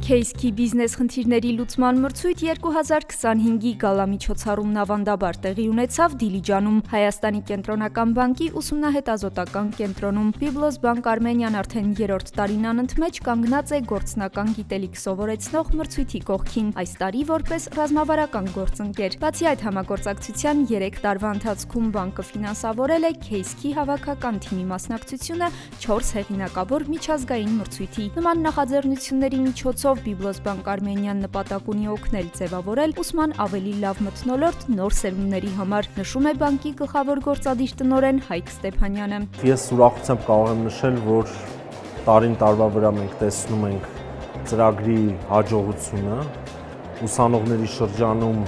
Case-ի բիզնես խնդիրների լուծման մրցույթ 2025-ի գալամիջոցառումն ավանդաբար տեղի ունեցավ Դիլիջանում, Հայաստանի կենտրոնական բանկի ուսումնահետազոտական կենտրոնում։ Byblos Bank Armenian արդեն 3-րդ տարին անընդմեջ կանգնած է գործնական գիտելիք սովորեցնող մրցույթի կողքին, այս տարի որպես ռազմավարական գործընկեր։ Բացի այդ համագործակցության 3 տարվա ընթացքում բանկը ֆինանսավորել է Case-ի հավաքական թիմի մասնակցությունը 4 հեղինակավոր միջազգային մրցույթի։ Նման նախաձեռնությունների միջոցով Byblos Bank Armenian նպատակ ունի օգնել ձևավորել ուսման ավելի լավ մթնոլորտ նոր սերունդների համար, նշում է բանկի գլխավոր գործադիր տնօրեն Հայկ Ստեփանյանը։ Ես ուրախությամբ կարող եմ նշել, որ տարին տարվա վրա մենք տեսնում ենք ծրագրի հաջողությունը, ուսանողների շրջանում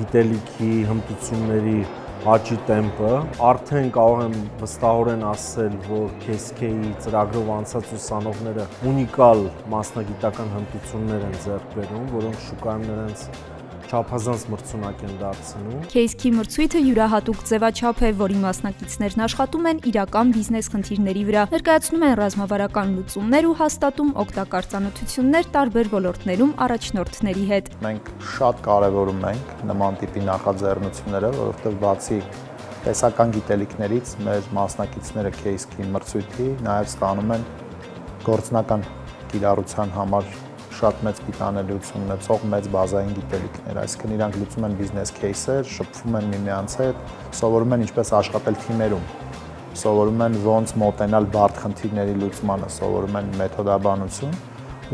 գիտելիքի, հմտությունների աճի տեմպը, արդեն կարող եմ վստահորեն ասել, որ Case-ի ծրագրով անցած ուսանողները ունիկալ մասնագիտական հմտություններ են ձեռք բերում, որոնք շուկայում նրանց չափազանց մրցունակ են դարձնում։ Case-ի մրցույթը յուրահատուկ ձևաչափ է, որի մասնակիցներն աշխատում են իրական բիզնես խնդիրների վրա, ներկայացնում են ռազմավարական լուծումներ ու հաստատում օգտակար ծանոթություններ տարբեր ոլորտներում առաջնորդների հետ։ Մենք շատ կարևորում ենք նման տիպի նախաձեռնությունները, որովհետև բացի տեսական գիտելիքներից մեր մասնակիցները Case-ի մրցույթի նաև ստանում են գործնական կիրառության համար շատ մեծ պիտանելիություն ունեցող մեծ բազային գիտելիքներ, այսինքն իրանք լուծում են բիզնես քեյսեր, շփվում են միմյանց հետ, սովորում են ինչպես աշխատել թիմերում, սովորում են ոնց մոտենալ բարդ խնդիրների լուծմանը, սովորում են մեթոդաբանություն։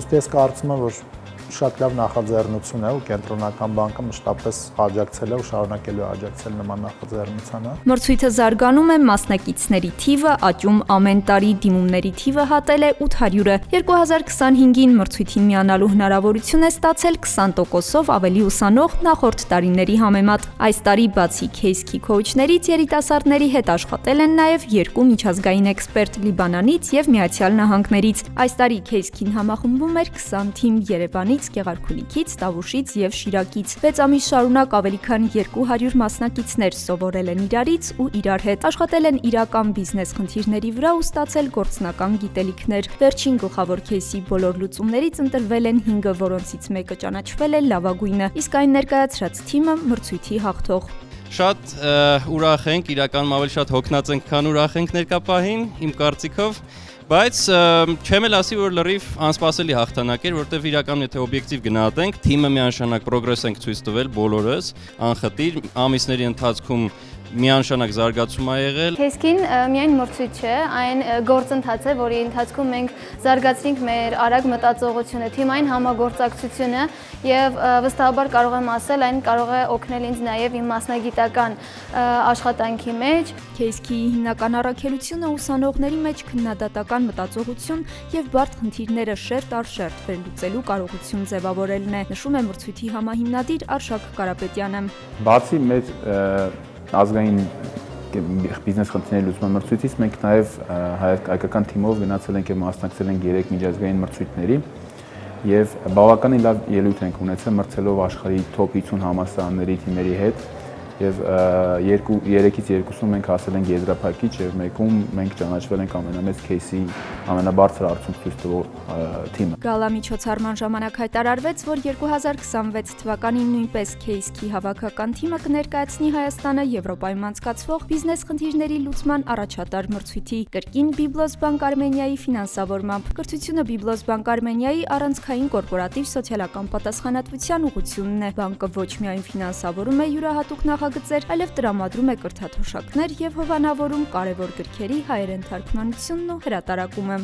Ուստի ես կարծում եմ, որ շատ լավ նախաձեռնություն է ու կենտրոնական բանկը մշտապես աջակցել է ու շարունակելու է աջակցել նման նախաձեռնությանը։ Մրցույթը զարգանում է, մասնակիցների թիվը աճում ամեն տարի, դիմումների թիվը հատել է 800-ը։ 2025-ին մրցույթին միանալու հնարավորություն է ստացել 20%-ով ավելի ուսանող նախորդ տարիների համեմատ։ Այս տարի բացի Case-ի քոուչներից երիտասարդների հետ աշխատել են նաև 2 միջազգային էքսպերտ Լիբանանից եւ Միացյալ Նահանգներից։ Այս տարի Case-ին համախմբում էր 20 թիմ Երևանից, Գեղարքունիքից, Տավուշից եւ Շիրակից։ 6 ամիս շարունակ ավելի քան 200 մասնակիցներ սովորել են իրարից ու իրար հետ, աշխատել են իրական բիզնես խնդիրների վրա ու ստացել գործնական գիտելիքներ։ Վերջին գլխավոր Case-ի բոլոր լուծումներից ընտրվել են 5-ը, որոնցից մեկը ճանաչվել է լավագույնը, իսկ այն ներկայացրած թիմը մրցույթի հաղթող։ Շատ ուրախ ենք, իրականում ավելի շատ հոգնած ենք, քան ուրախ ենք ներկա պահին, իմ կարծիքով, բայց չեմ էլ ասի, որ լրիվ անսպասելի հաղթանակ էր, որտեղ իրականում եթե օբյեկտիվ գնահատենք, թիմը միանշանակ պրոգրես ենք ցույց տվել բոլորս, անխտիր, ամիսների ընթացքում միանշանակ զարգացում ա եղել։ Case-ին միայն մրցույթ չէ, այն գործընթաց է, որի ընթացքում մենք զարգացրինք մեր արագ մտածողությունը, թիմային համագործակցությունը եւ վստահաբար կարող եմ ասել, այն կարող է օգնել ինձ նաեւ իմ մասնագիտական աշխատանքի մեջ։ Case-ի հիմնական առաքելությունը ուսանողների մեջ քննադատական մտածողություն եւ բարդ խնդիրները շերտ առ շերտ վերլուծելու կարողություն ձևավորելն է, նշում է մրցույթի համահիմնադիր Արշակ Կարապետյանը։ Բացի մեր ազգային բիզնես խնդիրների լուծման մրցույթից մենք նաև հայկական թիմով գնացել ենք եւ մասնակցել ենք 3 միջազգային մրցույթների եւ բավականին լավ ելույթ ենք ունեցել մրցելով աշխարհի top 50 համալսարանների թիմերի հետ եւ 3-ից 2-ում մենք հասել ենք եզրափակիչ եւ մեկում մենք ճանաչվել ենք ամենամեծ Case-ի ամենաբարձր արդյունք ցույց տվող թիմը։ Գալամիջոցառման ժամանակ հայտարարվեց, որ 2026 թվականին նույնպես Case-ի հավաքական թիմը կներկայացնի Հայաստանը Եվրոպայում անցկացվող բիզնես խնդիրների լուծման առաջատար մրցույթի կրկին Byblos Bank Armenia-ի ֆինանսավորմամբ։ Կրթությունը Byblos Bank Armenia-ի առանցքային կորպորատիվ սոցիալական պատասխանատվության ուղղությունն է։ Բանկը ոչ միայն ֆինանսավորում է յուրահատուկ նախագծեր, այլև տրամադրում է կրթաթոշակներ եւ հովանավորում կարևոր գրքերի հայերեն թարգմանությունն ու հրատարակումը։